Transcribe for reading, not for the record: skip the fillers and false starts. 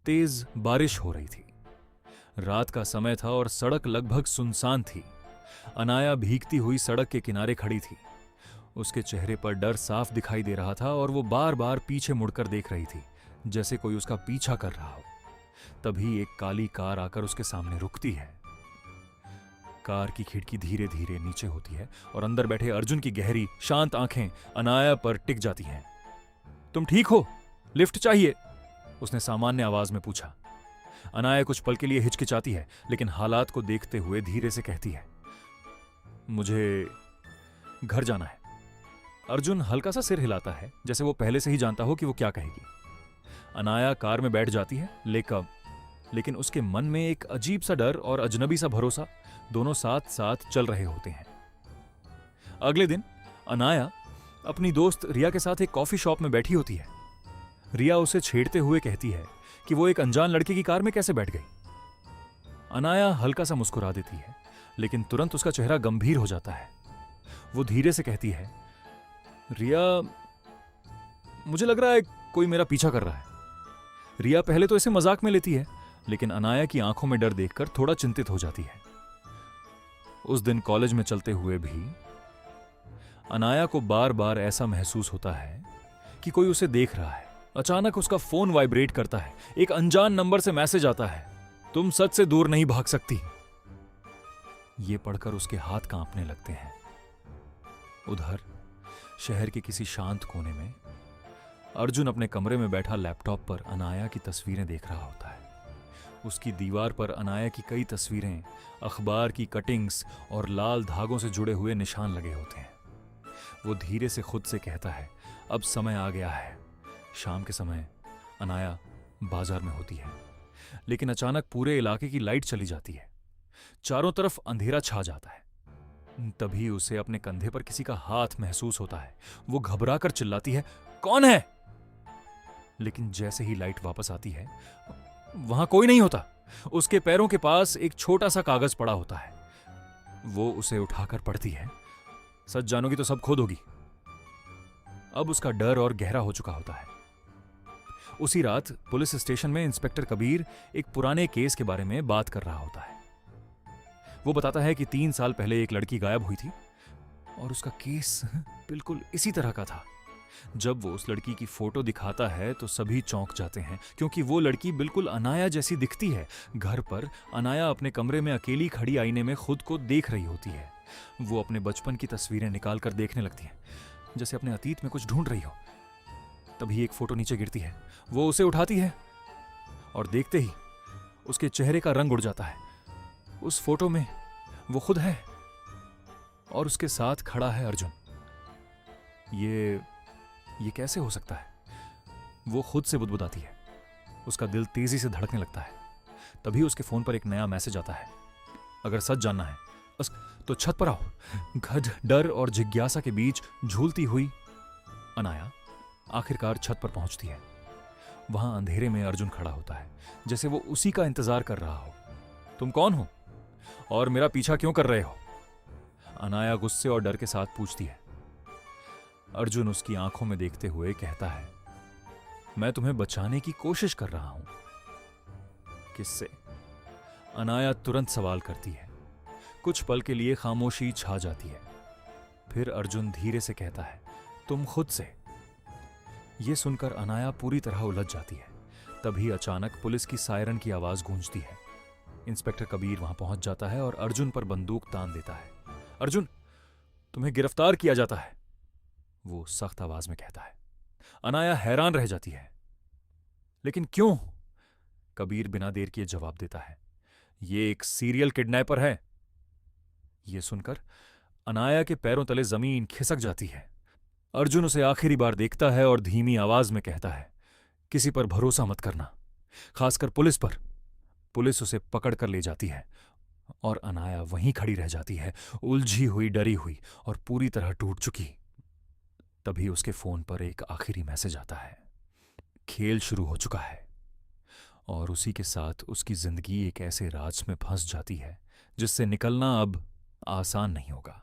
तेज बारिश हो रही थी। रात का समय था और सड़क लगभग सुनसान थी। अनाया भीगती हुई सड़क के किनारे खड़ी थी। उसके चेहरे पर डर साफ दिखाई दे रहा था और वो बार बार पीछे मुड़कर देख रही थी, जैसे कोई उसका पीछा कर रहा हो। तभी एक काली कार आकर उसके सामने रुकती है। कार की खिड़की धीरे धीरे नीचे होती है और अंदर बैठे अर्जुन की गहरी शांत आंखें अनाया पर टिक जाती हैं। तुम ठीक हो? लिफ्ट चाहिए? उसने सामान्य आवाज में पूछा। अनाया कुछ पल के लिए हिचकिचाती है, लेकिन हालात को देखते हुए धीरे से कहती है, मुझे घर जाना है। अर्जुन हल्का सा सिर हिलाता है, जैसे वो पहले से ही जानता हो कि वो क्या कहेगी। अनाया कार में बैठ जाती है, लेकिन उसके मन में एक अजीब सा डर और अजनबी सा भरोसा दोनों साथ साथ चल रहे होते हैं। अगले दिन अनाया अपनी दोस्त रिया के साथ एक कॉफी शॉप में बैठी होती है। रिया उसे छेड़ते हुए कहती है कि वो एक अनजान लड़के की कार में कैसे बैठ गई। अनाया हल्का सा मुस्कुरा देती है, लेकिन तुरंत उसका चेहरा गंभीर हो जाता है। वो धीरे से कहती है, रिया, मुझे लग रहा है कोई मेरा पीछा कर रहा है। रिया पहले तो इसे मजाक में लेती है, लेकिन अनाया की आंखों में डर देखकर थोड़ा चिंतित हो जाती है। उस दिन कॉलेज में चलते हुए भी अनाया को बार बार ऐसा महसूस होता है कि कोई उसे देख रहा है। अचानक उसका फोन वाइब्रेट करता है। एक अनजान नंबर से मैसेज आता है, तुम सच से दूर नहीं भाग सकती। यह पढ़कर उसके हाथ कांपने लगते हैं। उधर शहर के किसी शांत कोने में अर्जुन अपने कमरे में बैठा लैपटॉप पर अनाया की तस्वीरें देख रहा होता है। उसकी दीवार पर अनाया की कई तस्वीरें, अखबार की कटिंग्स और लाल धागों से जुड़े हुए निशान लगे होते हैं। वो धीरे से खुद से कहता है, अब समय आ गया है। शाम के समय अनाया बाजार में होती है, लेकिन अचानक पूरे इलाके की लाइट चली जाती है। चारों तरफ अंधेरा छा जाता है। तभी उसे अपने कंधे पर किसी का हाथ महसूस होता है। वो घबराकर चिल्लाती है, कौन है? लेकिन जैसे ही लाइट वापस आती है, वहां कोई नहीं होता। उसके पैरों के पास एक छोटा सा कागज पड़ा होता है। वो उसे उठाकर पढ़ती है, सच जानोगी तो सब खो दोगी। अब उसका डर और गहरा हो चुका होता है। उसी रात पुलिस स्टेशन में इंस्पेक्टर कबीर एक पुराने केस के बारे में बात कर रहा होता है। वो बताता है कि 3 साल पहले एक लड़की गायब हुई थी और उसका केस बिल्कुल इसी तरह का था। जब वो उस लड़की की फोटो दिखाता है तो सभी चौंक जाते हैं, क्योंकि वो लड़की बिल्कुल अनाया जैसी दिखती है। घर पर अनाया अपने कमरे में अकेली खड़ी आईने में खुद को देख रही होती है। वो अपने बचपन की तस्वीरें निकालकर देखने लगती है, जैसे अपने अतीत में कुछ ढूंढ रही हो। तभी एक फोटो नीचे गिरती है। वो उसे उठाती है और देखते ही उसके चेहरे का रंग उड़ जाता है। उस फोटो में वो खुद है और उसके साथ खड़ा है अर्जुन। ये कैसे हो सकता है? वो खुद से बुदबुदाती है। उसका दिल तेजी से धड़कने लगता है। तभी उसके फोन पर एक नया मैसेज आता है, अगर सच जानना है तो छत पर आओ। गध, डर और जिज्ञासा के बीच झूलती हुई अनाया आखिरकार छत पर पहुंचती है। वहां अंधेरे में अर्जुन खड़ा होता है, जैसे वो उसी का इंतजार कर रहा हो। तुम कौन हो और मेरा पीछा क्यों कर रहे हो? अनाया गुस्से और डर के साथ पूछती है। अर्जुन उसकी आंखों में देखते हुए कहता है, मैं तुम्हें बचाने की कोशिश कर रहा हूं। किससे? अनाया तुरंत सवाल करती है। कुछ पल के लिए खामोशी छा जाती है। फिर अर्जुन धीरे से कहता है, तुम खुद से। यह सुनकर अनाया पूरी तरह उलझ जाती है। तभी अचानक पुलिस की सायरन की आवाज गूंजती है। इंस्पेक्टर कबीर वहां पहुंच जाता है और अर्जुन पर बंदूक तान देता है। अर्जुन, तुम्हें गिरफ्तार किया जाता है, वो सख्त आवाज में कहता है। अनाया हैरान रह जाती है। लेकिन क्यों? कबीर बिना देर किए जवाब देता है, ये एक सीरियल किडनैपर है। यह सुनकर अनाया के पैरों तले जमीन खिसक जाती है। अर्जुन उसे आखिरी बार देखता है और धीमी आवाज में कहता है, किसी पर भरोसा मत करना, खासकर पुलिस पर। पुलिस उसे पकड़ कर ले जाती है और अनाया वहीं खड़ी रह जाती है, उलझी हुई, डरी हुई और पूरी तरह टूट चुकी। तभी उसके फोन पर एक आखिरी मैसेज आता है, खेल शुरू हो चुका है। और उसी के साथ उसकी जिंदगी एक ऐसे राज में फंस जाती है जिससे निकलना अब आसान नहीं होगा।